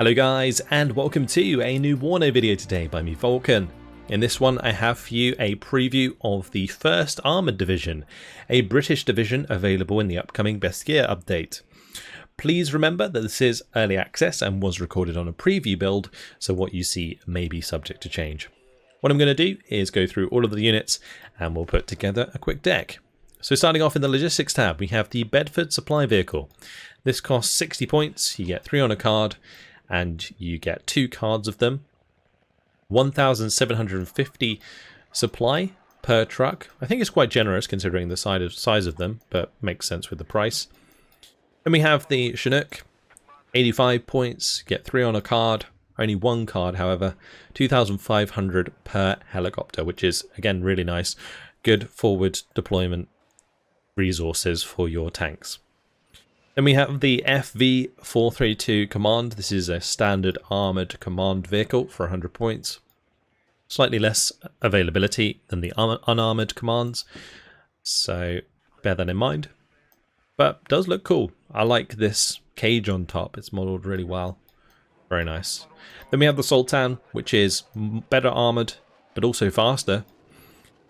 Hello guys, and welcome to a new WARNO video today by me, Vulcan. In this one I have for you a preview of the 1st Armoured Division, a British division available in the upcoming Best Gear update. Please remember that this is early access and was recorded on a preview build, so what you see may be subject to change. What I'm going to do is go through all of the units and we'll put together a quick deck. So starting off in the logistics tab, we have the Bedford supply vehicle. This costs 60 points, you get 3 on a card, and you get 2 cards of them. 1,750 supply per truck. I think it's quite generous considering the size of them, but makes sense with the price. Then we have the Chinook, 85 points, get 3 on a card. Only 1 card, however. 2,500 per helicopter, which is, again, really nice. Good forward deployment resources for your tanks. Then we have the Fv432 Command. This is a standard armoured command vehicle for 100 points. Slightly less availability than the unarmoured commands, so bear that in mind. But does look cool. I like this cage on top. It's modelled really well. Very nice. Then we have the Sultan, which is better armoured, but also faster.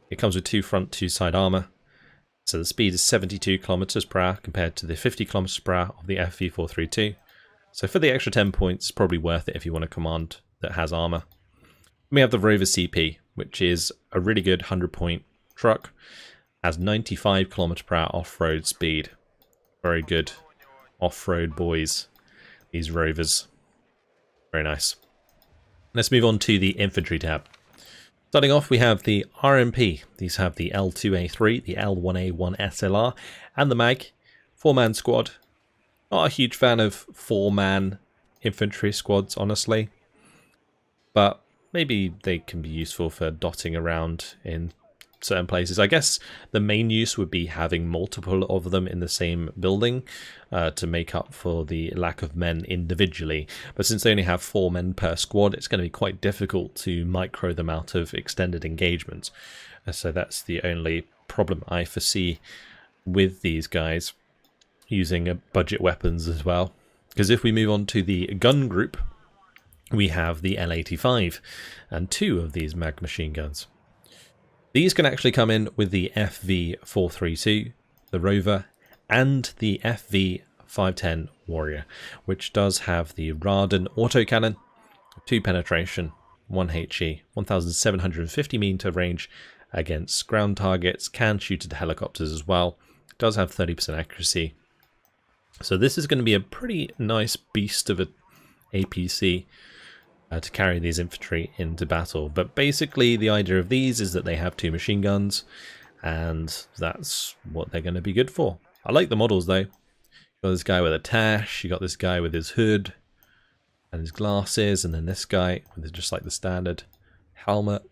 It comes with 2 front, 2 side armour. So the speed is 72 kilometers per hour compared to the 50 kilometers per hour of the Fv432. So for the extra 10 points, it's probably worth it if you want a command that has armor. We have the Rover CP, which is a really good 100-point truck. Has 95 kilometers per hour off-road speed. Very good off-road boys, these Rovers. Very nice. Let's move on to the infantry tab. Starting off, we have the RMP. These have the L2A3, the L1A1 SLR, and the MAG. 4-man squad. Not a huge fan of 4-man infantry squads, honestly. But maybe they can be useful for dotting around in certain places. I guess the main use would be having multiple of them in the same building to make up for the lack of men individually. But since they only have 4 men per squad, it's going to be quite difficult to micro them out of extended engagements. So that's the only problem I foresee with these guys using budget weapons as well. Because if we move on to the gun group, we have the L85 and 2 of these mag machine guns. These can actually come in with the Fv432, the Rover, and the Fv510 Warrior, which does have the Radan autocannon, 2 penetration, 1 HE, 1,750 meter range against ground targets, can shoot at helicopters as well, does have 30% accuracy. So this is going to be a pretty nice beast of an APC. To carry these infantry into battle. But basically the idea of these is that they have 2 machine guns, and that's what they're going to be good for. I like the models though. You got this guy with a tash, you got this guy with his hood and his glasses, and then this guy with just like the standard helmet.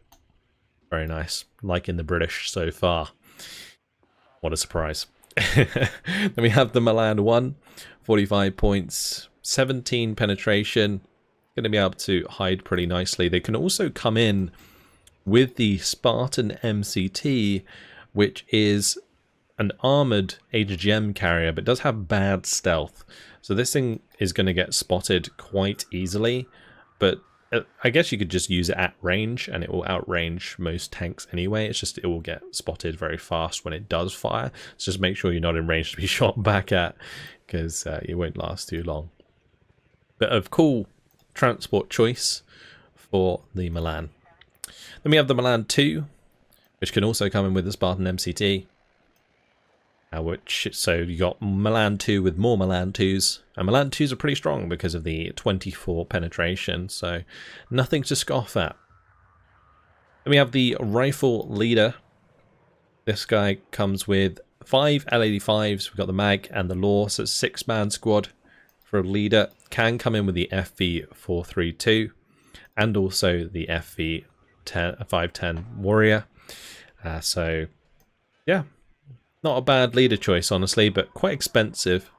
Very nice, like in the British so far. What a surprise. Then we have the Milan 1, 45 points, 17 penetration. Going to be able to hide pretty nicely. They can also come in with the Spartan Mct, which is an armored AGM carrier, but does have bad stealth. So this thing is going to get spotted quite easily, but I guess you could just use it at range and it will outrange most tanks anyway. It's just it will get spotted very fast when it does fire. So just make sure you're not in range to be shot back at, because it won't last too long. But of cool transport choice for the Milan. Then we have the Milan 2, which can also come in with the Spartan Mct. So you got Milan 2 with more Milan 2s, and Milan 2s are pretty strong because of the 24 penetration, so nothing to scoff at. Then we have the Rifle Leader. This guy comes with 5 L85s. We've got the MAG and the Law, so it's 6-man squad. For a leader, can come in with the Fv432 and also the Fv510 Warrior. So, yeah, not a bad leader choice, honestly, but quite expensive.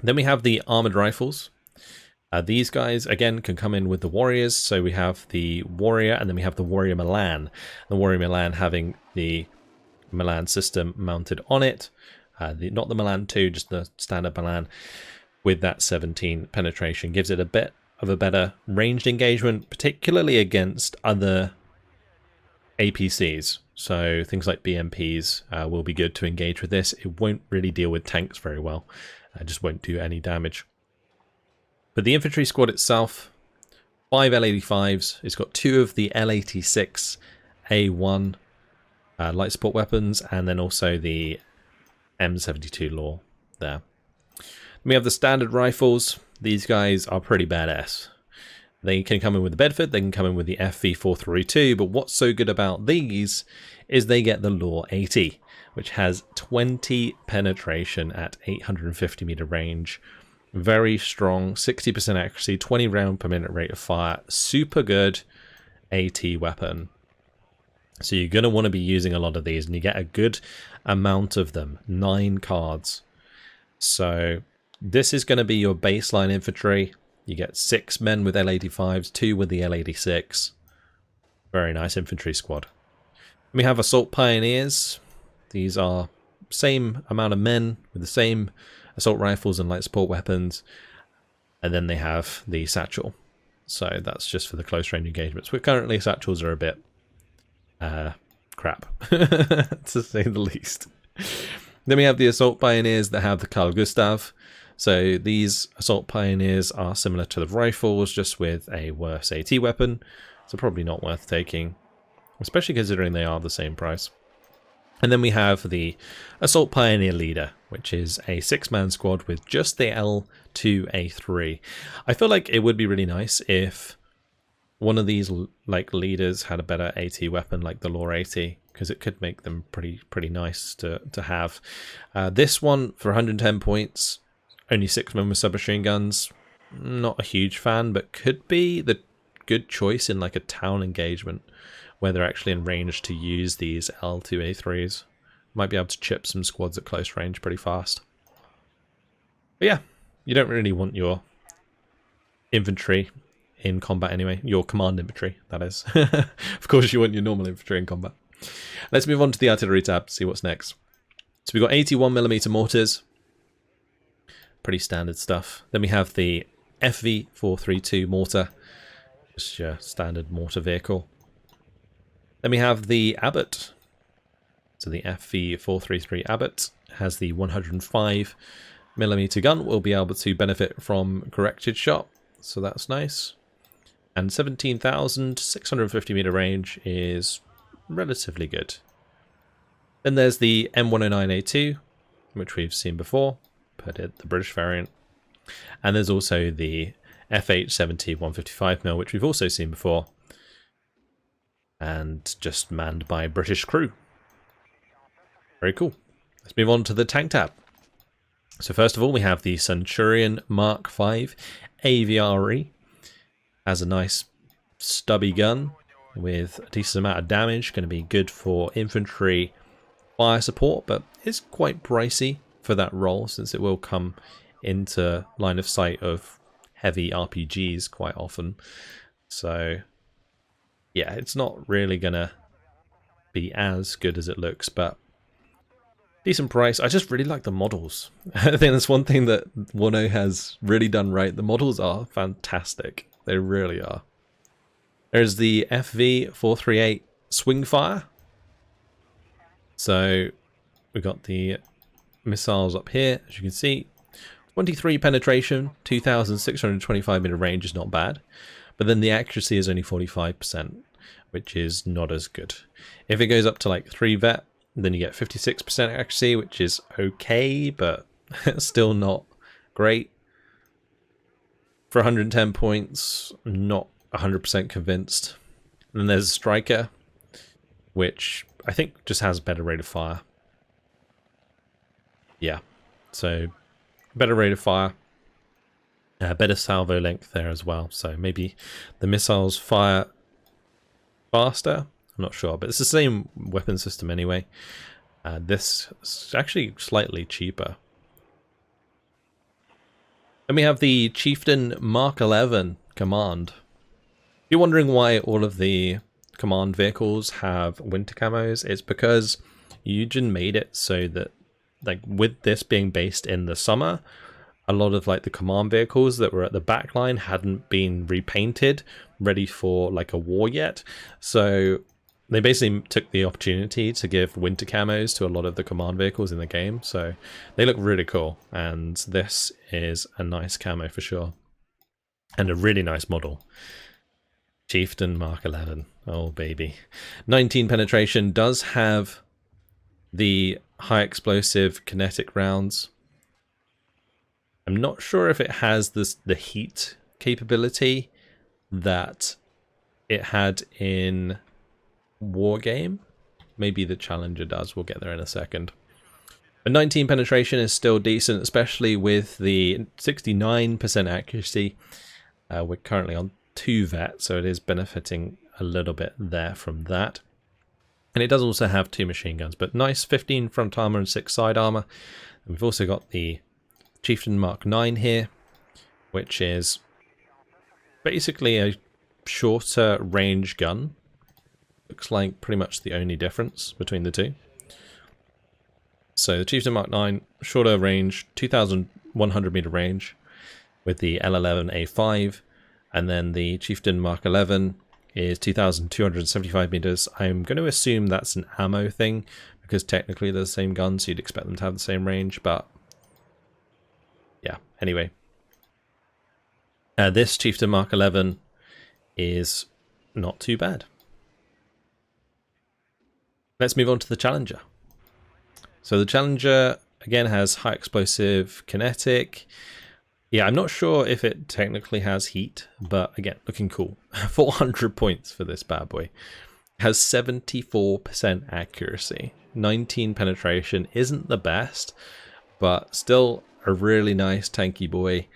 Then we have the armored rifles. These guys, again, can come in with the Warriors. So we have the Warrior, and then we have the Warrior Milan. The Warrior Milan having the Milan system mounted on it. Not the Milan 2, just the standard Milan. with that 17 penetration. Gives it a bit of a better ranged engagement, particularly against other APCs. So things like BMPs will be good to engage with this. It won't really deal with tanks very well. It just won't do any damage. But the infantry squad itself, 5 L85s. It's got 2 of the L86 A1 light support weapons, and then also the M72 Law there. We have the standard rifles. These guys are pretty badass. They can come in with the Bedford, they can come in with the Fv432, but what's so good about these is they get the Law 80, which has 20 penetration at 850 meter range. Very strong, 60% accuracy, 20 round per minute rate of fire. Super good AT weapon. So you're going to want to be using a lot of these, and you get a good amount of them, 9 cards. So this is going to be your baseline infantry. You get 6 men with L85s, 2 with the L86. Very nice infantry squad. We have assault pioneers. These are same amount of men with the same assault rifles and light support weapons. And then they have the satchel. So that's just for the close range engagements. But currently satchels are a bit crap, to say the least. Then we have the assault pioneers that have the Carl Gustav. So these assault pioneers are similar to the rifles, just with a worse AT weapon. So probably not worth taking, especially considering they are the same price. And then we have the assault pioneer leader, which is a 6-man squad with just the L2A3. I feel like it would be really nice if one of these like leaders had a better AT weapon like the Law 80, because it could make them pretty nice to have. This one for 110 points. Only 6 men with submachine guns. Not a huge fan, but could be the good choice in like a town engagement where they're actually in range to use these L2A3s. Might be able to chip some squads at close range pretty fast. But yeah, you don't really want your infantry in combat anyway. Your command infantry, that is. Of course you want your normal infantry in combat. Let's move on to the artillery tab to see what's next. So we've got 81mm mortars. Pretty standard stuff. Then we have the Fv432 mortar, just your standard mortar vehicle. Then we have the Abbott. So the Fv433 Abbott has the 105mm gun. Will be able to benefit from corrected shot, so that's nice. And 17,650 meter range is relatively good. Then there's the M109A2, which we've seen before. Put it the British variant, and there's also the FH70 155mm, which we've also seen before, and just manned by British crew. Very cool. Let's move on to the tank tab. So first of all, we have the Centurion Mark V AVRE. Has a nice stubby gun with a decent amount of damage. Going to be good for infantry fire support, but is quite pricey for that role, since it will come into line of sight of heavy RPGs quite often. So yeah, it's not really gonna be as good as it looks, but decent price. I just really like the models. I think that's one thing that WARNO has really done right. The models are fantastic. They really are. There's the Fv438 Swingfire. So we've got the missiles up here, as you can see. 23 penetration, 2,625 meter range is not bad, but then the accuracy is only 45%, which is not as good. If it goes up to like 3 vet, then you get 56% accuracy, which is okay, but still not great. For 110 points, not 100% convinced. And then there's a Striker, which I think just has better rate of fire. Yeah, so better rate of fire, better salvo length there as well. So maybe the missiles fire faster. I'm not sure, but it's the same weapon system anyway. This is actually slightly cheaper. Then we have the Chieftain Mark 11 Command. If you're wondering why all of the command vehicles have winter camos, it's because Eugen made it so that, like, with this being based in the summer, a lot of like the command vehicles that were at the back line hadn't been repainted, ready for like a war yet. So they basically took the opportunity to give winter camos to a lot of the command vehicles in the game. So they look really cool. And this is a nice camo for sure. And a really nice model. Chieftain Mark 11. Oh, baby. 19 penetration does have the high explosive kinetic rounds. I'm not sure if it has the heat capability that it had in Wargame. Maybe the Challenger does. We'll get there in a second. But 19 penetration is still decent, especially with the 69% accuracy. We're currently on 2 vet, so it is benefiting a little bit there from that. And it does also have 2 machine guns, but nice 15 front armor and 6 side armor. And we've also got the Chieftain Mark 9 here, which is basically a shorter range gun. Looks like pretty much the only difference between the two. So the Chieftain Mark 9, shorter range, 2,100 meter range with the L11A5, and then the Chieftain Mark 11 is 2,275 meters. I'm going to assume that's an ammo thing, because technically they're the same gun, so you'd expect them to have the same range, but yeah, anyway. This Chieftain Mark 11 is not too bad. Let's move on to the Challenger. So the Challenger, again, has high explosive kinetic. Yeah, I'm not sure if it technically has heat, but again, looking cool. 400 points for this bad boy. Has 74% accuracy. 19 penetration isn't the best, but still a really nice tanky boy.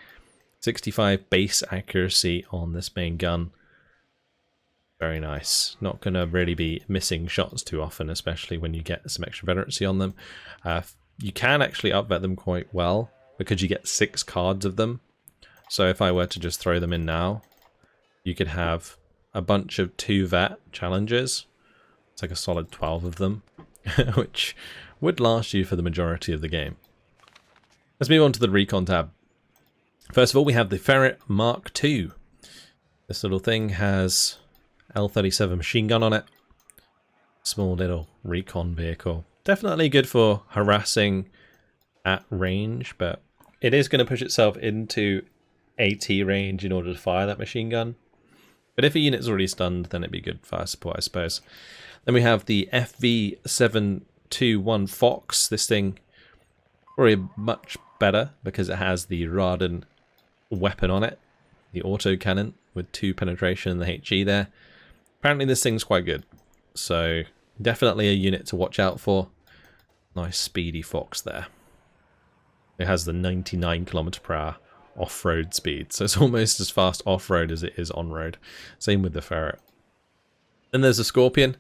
65 base accuracy on this main gun. Very nice. Not going to really be missing shots too often, especially when you get some extra veterancy on them. You can actually up-vet them quite well, because you get 6 cards of them. So if I were to just throw them in now, you could have a bunch of 2 vet challenges. It's like a solid 12 of them, which would last you for the majority of the game. Let's move on to the Recon tab. First of all, we have the Ferret Mark II. This little thing has L37 machine gun on it. Small little recon vehicle. Definitely good for harassing at range, but it is going to push itself into AT range in order to fire that machine gun. But if a unit's already stunned, then it'd be good fire support, I suppose. Then we have the Fv7 Fox. This thing probably much better because it has the Radan weapon on it, the autocannon with 2 penetration in the HE there. Apparently this thing's quite good, so definitely a unit to watch out for. Nice speedy Fox there. It has the 99 km/h off-road speed, so it's almost as fast off-road as it is on-road. Same with the Ferret. Then there's the Scorpion.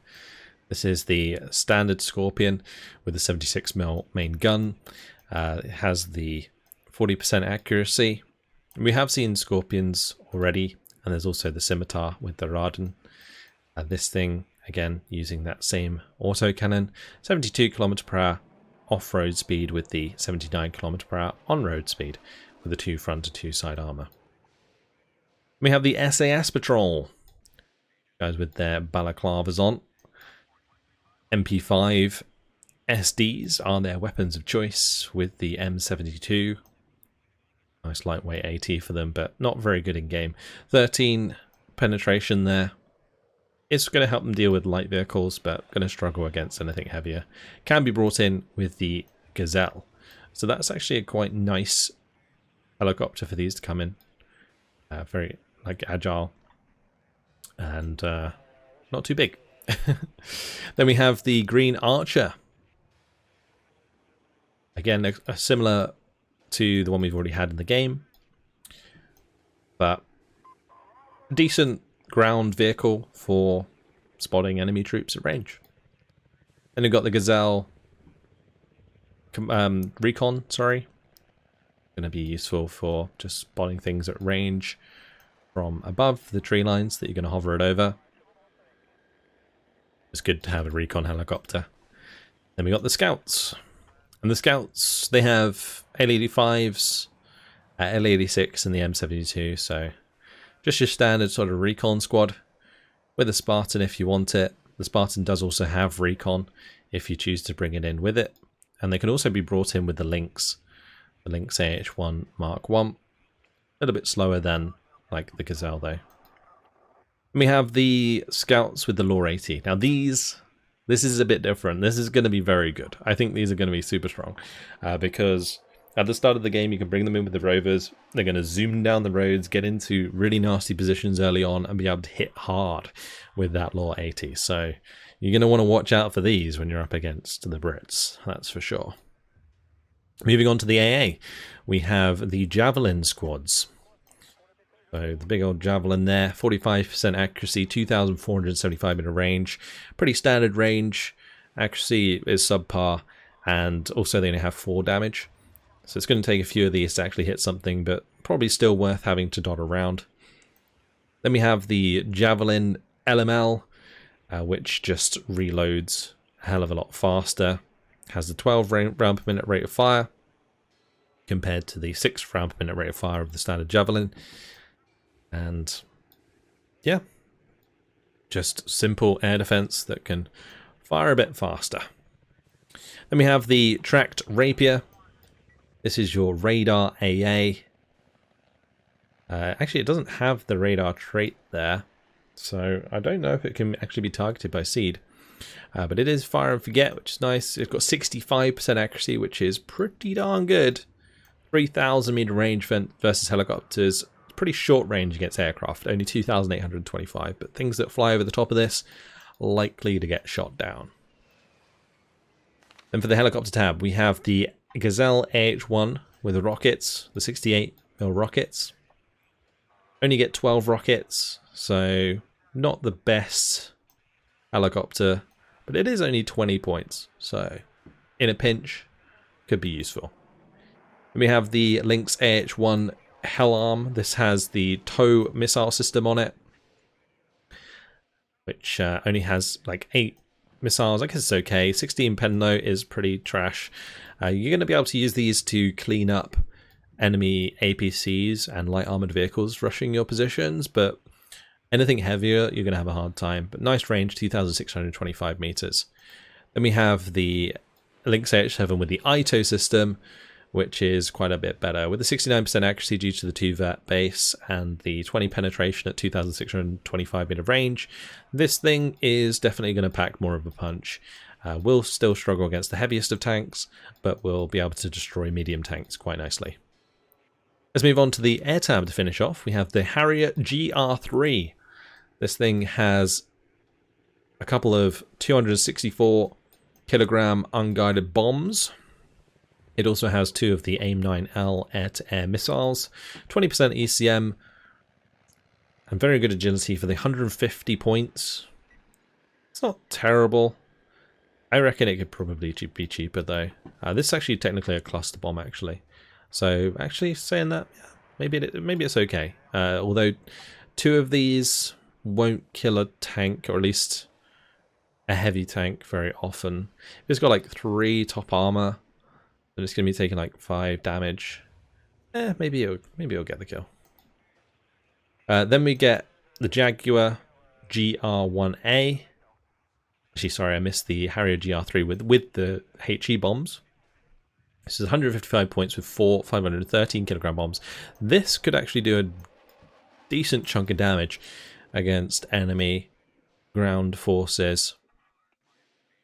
This is the standard Scorpion with the 76mm main gun. It has the 40% accuracy. We have seen Scorpions already, and there's also the Scimitar with the Radan. This thing, again, using that same autocannon. 72 km/h off-road speed with the 79 km/h on-road speed with the 2 front and 2 side armor. We have the Sas Patrol. Guys with their balaclavas on. MP5 SDs are their weapons of choice with the M72. Nice lightweight AT for them, but not very good in game. 13 penetration there. It's going to help them deal with light vehicles, but going to struggle against anything heavier. Can be brought in with the Gazelle. So that's actually a quite nice helicopter for these to come in. Very agile and not too big. Then we have the Green Archer. Again, similar to the one we've already had in the game, but decent ground vehicle for spotting enemy troops at range. Then we've got the Gazelle Recon, sorry. Going to be useful for just spotting things at range from above the tree lines that you're going to hover it over. It's good to have a recon helicopter. Then we got the Scouts. And the Scouts, they have L85s L86 and the M72, so just your standard sort of recon squad with a Spartan if you want it. The Spartan does also have recon if you choose to bring it in with it, and they can also be brought in with the Linx H1 Mark 1. A little bit slower than like the Gazelle though. And we have the Scouts with the Lore 80. Now this is a bit different. This is going to be very good. I think these are going to be super strong because at the start of the game you can bring them in with the Rovers. They're going to zoom down the roads, get into really nasty positions early on and be able to hit hard with that Lore 80. So you're going to want to watch out for these when you're up against the Brits, that's for sure. Moving on to the AA, we have the Javelin squads. So the big old Javelin there, 45% accuracy, 2,475 meter range. Pretty standard range. Accuracy is subpar, and also they only have 4 damage. So it's going to take a few of these to actually hit something, but probably still worth having to dot around. Then we have the Javelin Lml, which just reloads a hell of a lot faster. Has the 12 round per minute rate of fire, compared to the 6 round per minute rate of fire of the standard Javelin. And yeah, just simple air defense that can fire a bit faster. Then we have the tracked Rapier. This is your radar AA. Actually, it doesn't have the radar trait there, so I don't know if it can actually be targeted by seed. But it is fire and forget, which is nice. It's got 65% accuracy, which is pretty darn good. 3,000 meter range versus helicopters. Pretty short range against aircraft, only 2,825, but things that fly over the top of this, likely to get shot down. And for the helicopter tab, we have the Gazelle AH1 with the rockets, the 68mm rockets. Only get 12 rockets, so not the best helicopter, but it is only 20 points, so in a pinch, could be useful. And we have the Linx AH1 Hellarm. This has the tow missile system on it, which only has like 8 missiles. I guess it's okay. 16 pen though is pretty trash. You're going to be able to use these to clean up enemy APCs and light armored vehicles rushing your positions, but anything heavier you're going to have a hard time. But nice range, 2,625 meters. Then we have the Linx H7 with the ITO system, which is quite a bit better, with the 69% accuracy due to the 2-vet base and the 20 penetration at 2,625 meter range. This thing is definitely going to pack more of a punch. Will still struggle against the heaviest of tanks, but will be able to destroy medium tanks quite nicely. Let's move on to the air tab to finish off. We have the Harrier Gr3. This thing has a couple of 264 kilogram unguided bombs. It also has 2 of the AIM-9L air-to-air missiles, 20% ECM, and very good agility for the 150 points. It's not terrible. I reckon it could probably be cheaper though. This is actually technically a cluster bomb actually. So actually saying that, yeah, maybe it's okay. Although 2 of these won't kill a tank, or at least a heavy tank very often. It's got like 3 top armor. And it's going to be taking like 5 damage. Maybe it'll get the kill. Then we get the Jaguar Gr1a. Actually, sorry, I missed the Harrier Gr3 with the HE bombs. This is 155 points with 4 513 kilogram bombs. This could actually do a decent chunk of damage against enemy ground forces.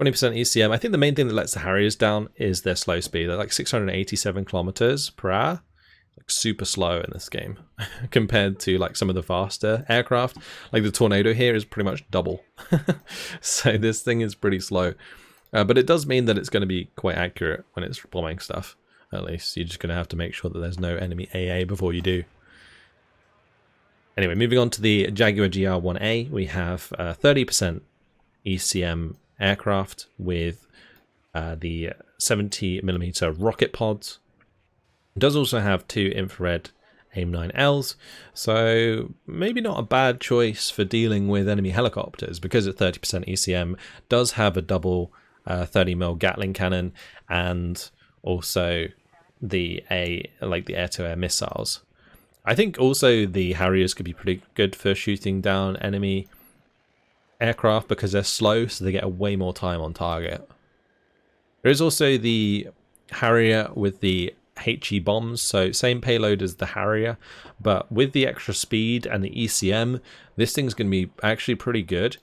20% ECM. I think the main thing that lets the Harriers down is their slow speed. They're like 687 kilometers per hour. Like super slow in this game compared to like some of the faster aircraft. Like the Tornado here is pretty much double. So this thing is pretty slow. But it does mean that it's going to be quite accurate when it's bombing stuff. At least you're just going to have to make sure that there's no enemy AA before you do. Anyway, moving on to the Jaguar Gr1a, we have 30% ECM aircraft with the 70mm rocket pods. It does also have 2 infrared AIM-9Ls, so maybe not a bad choice for dealing with enemy helicopters, because at 30% ECM does have a double 30mm Gatling cannon, and also the air-to-air missiles. I think also the Harriers could be pretty good for shooting down enemy aircraft because they're slow, so they get way more time on target. There is also the Harrier with the HE bombs, so same payload as the Harrier, but with the extra speed and the ECM, this thing's going to be actually pretty good,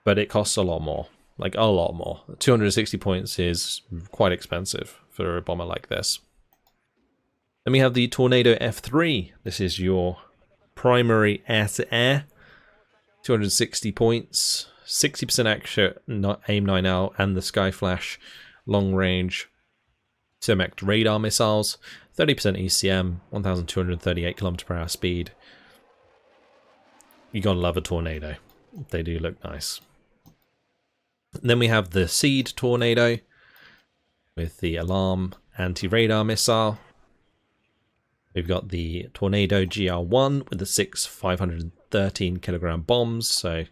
but it costs a lot more. Like a lot more. 260 points is quite expensive for a bomber like this. Then we have the Tornado F3. This is your primary air-to-air. 260 points, 60% accurate aim 9L, and the Skyflash long-range Mct radar missiles. 30% ECM, 1,238 km/h speed. You gotta love a Tornado. They do look nice. And then we have the Seed Tornado with the Alarm anti-radar missile. We've got the Tornado Gr1 with the 6 513 kilogram bombs, so a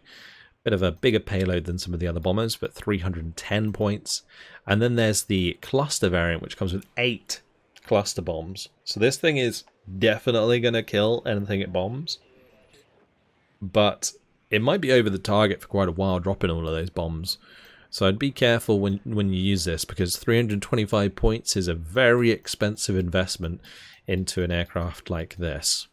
bit of a bigger payload than some of the other bombers, but 310 points. And then there's the Cluster variant, which comes with 8 cluster bombs. So this thing is definitely going to kill anything it bombs, but it might be over the target for quite a while, dropping all of those bombs. So I'd be careful when you use this, because 325 points is a very expensive investment into an aircraft like this.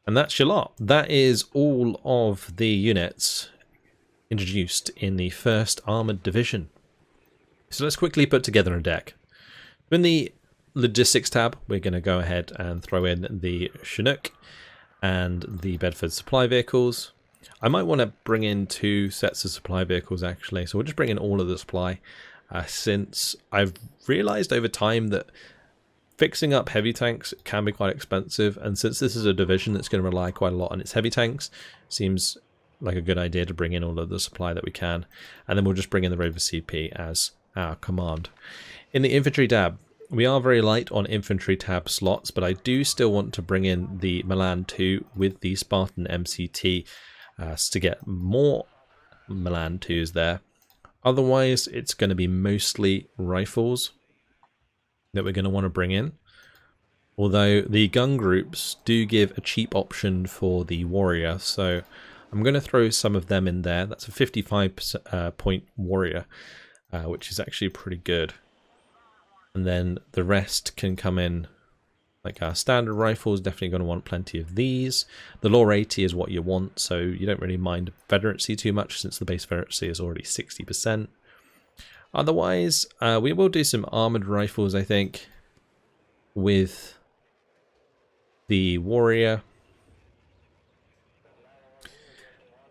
And that's your lot. That is all of the units introduced in the 1st Armoured Division. So let's quickly put together a deck. In the Logistics tab, we're going to go ahead and throw in the Chinook and the Bedford supply vehicles. I might want to bring in 2 sets of supply vehicles actually, so we'll just bring in all of the supply, since I've realized over time that fixing up heavy tanks can be quite expensive, and since this is a division that's going to rely quite a lot on its heavy tanks, seems like a good idea to bring in all of the supply that we can, and then we'll just bring in the Rover CP as our command. In the infantry tab, we are very light on infantry tab slots, but I do still want to bring in the Milan 2 with the Spartan Mct to get more Milan 2s there. Otherwise, it's going to be mostly rifles that we're going to want to bring in. Although the gun groups do give a cheap option for the warrior, so I'm going to throw some of them in there. That's a 55 point warrior, which is actually pretty good. And then the rest can come in like our standard rifles. Definitely going to want plenty of these. The Law 80 is what you want, so you don't really mind veterancy too much since the base veterancy is already 60%. Otherwise, we will do some armored rifles, I think, with the warrior.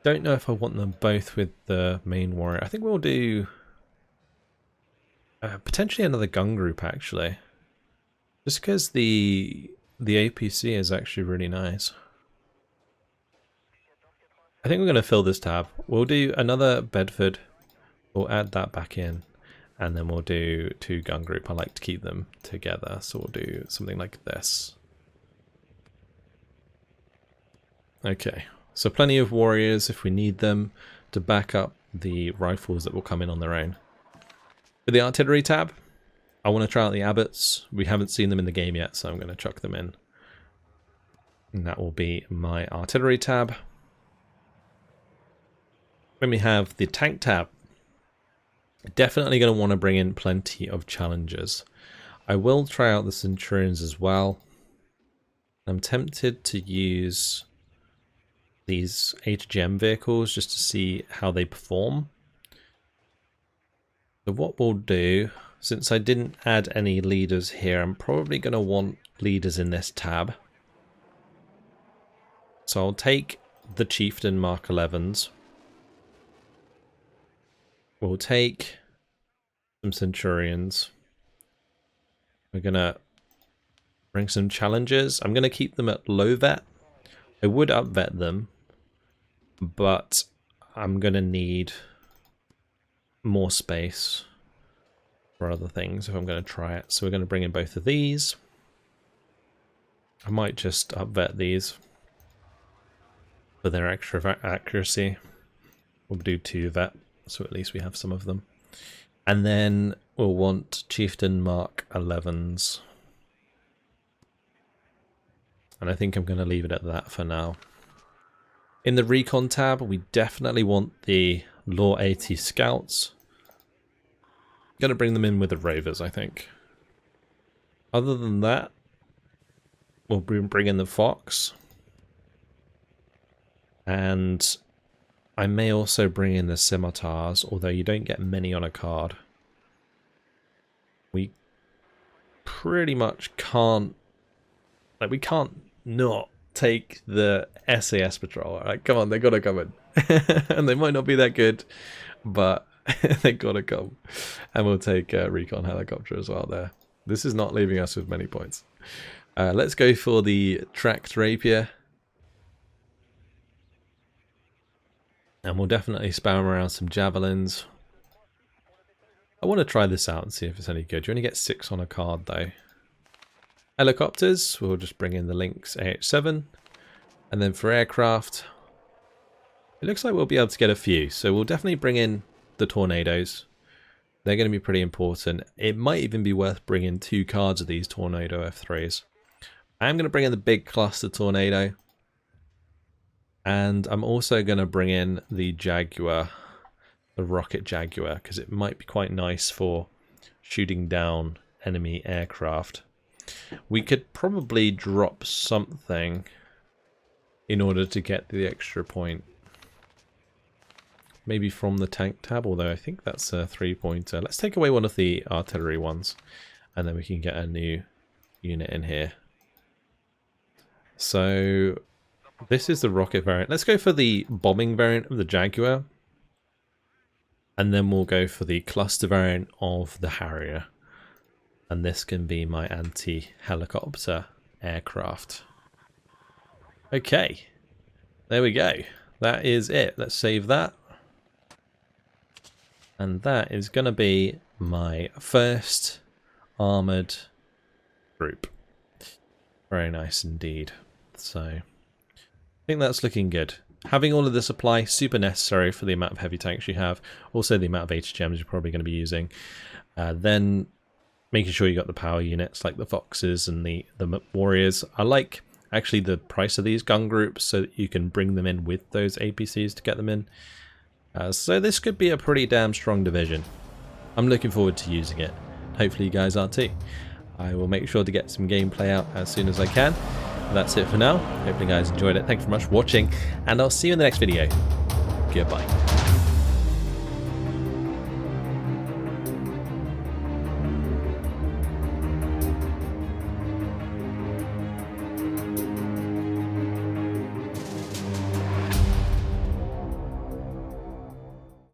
Don't know if I want them both with the main warrior. I think we'll do potentially another gun group actually, just because the APC is actually really nice. I think we're going to fill this tab. We'll do another Bedford. We'll add that back in. And then we'll do 2 gun group. I like to keep them together, so we'll do something like this. Okay, so plenty of warriors if we need them to back up the rifles that will come in on their own. For the artillery tab, I want to try out the Abbots. We haven't seen them in the game yet, so I'm going to chuck them in. And that will be my artillery tab. Then we have the tank tab. Definitely going to want to bring in plenty of challengers. I will try out the Centurions as well. I'm tempted to use these HGM vehicles just to see how they perform. So what we'll do, since I didn't add any leaders here, I'm probably going to want leaders in this tab. So I'll take the Chieftain Mark 11s. We'll take some Centurions. We're going to bring some challengers. I'm going to keep them at low vet. I would up vet them, but I'm going to need more space for other things if I'm going to try it. So we're going to bring in both of these. I might just up vet these for their extra accuracy. We'll do 2 vet, so at least we have some of them. And then we'll want Chieftain Mark 11s. And I think I'm going to leave it at that for now. In the Recon tab, we definitely want the Law 80 Scouts. Going to bring them in with the Rovers, I think. Other than that, we'll bring in the Fox. And I may also bring in the Scimitars, although you don't get many on a card. We pretty much can't... Like, we can't not take the SAS Patrol. Alright, come on, they gotta come in. And they might not be that good, but they gotta come. And we'll take Recon Helicopter as well there. This is not leaving us with many points. Let's go for the tracked Rapier. And we'll definitely spam around some Javelins. I want to try this out and see if it's any good. You only get 6 on a card though. Helicopters, we'll just bring in the Linx H7. And then for aircraft, it looks like we'll be able to get a few. So we'll definitely bring in the Tornadoes. They're going to be pretty important. It might even be worth bringing 2 cards of these Tornado F3s. I'm going to bring in the big cluster Tornado. And I'm also going to bring in the Jaguar, the rocket Jaguar, because it might be quite nice for shooting down enemy aircraft. We could probably drop something in order to get the extra point. Maybe from the tank tab, although I think that's a 3-pointer. Let's take away one of the artillery ones, and then we can get a new unit in here. So this is the rocket variant. Let's go for the bombing variant of the Jaguar. And then we'll go for the cluster variant of the Harrier. And this can be my anti-helicopter aircraft. Okay. There we go. That is it. Let's save that. And that is going to be my first armoured group. Very nice indeed. So, I think that's looking good. Having all of the supply, super necessary for the amount of heavy tanks you have. Also the amount of HGMs you're probably going to be using. Then making sure you got the power units like the Foxes and the Warriors. I like actually the price of these gun groups so that you can bring them in with those APCs to get them in. So this could be a pretty damn strong division. I'm looking forward to using it. Hopefully you guys are too. I will make sure to get some gameplay out as soon as I can. That's it for now. Hopefully you guys enjoyed it. Thank you very much for watching, and I'll see you in the next video. Goodbye.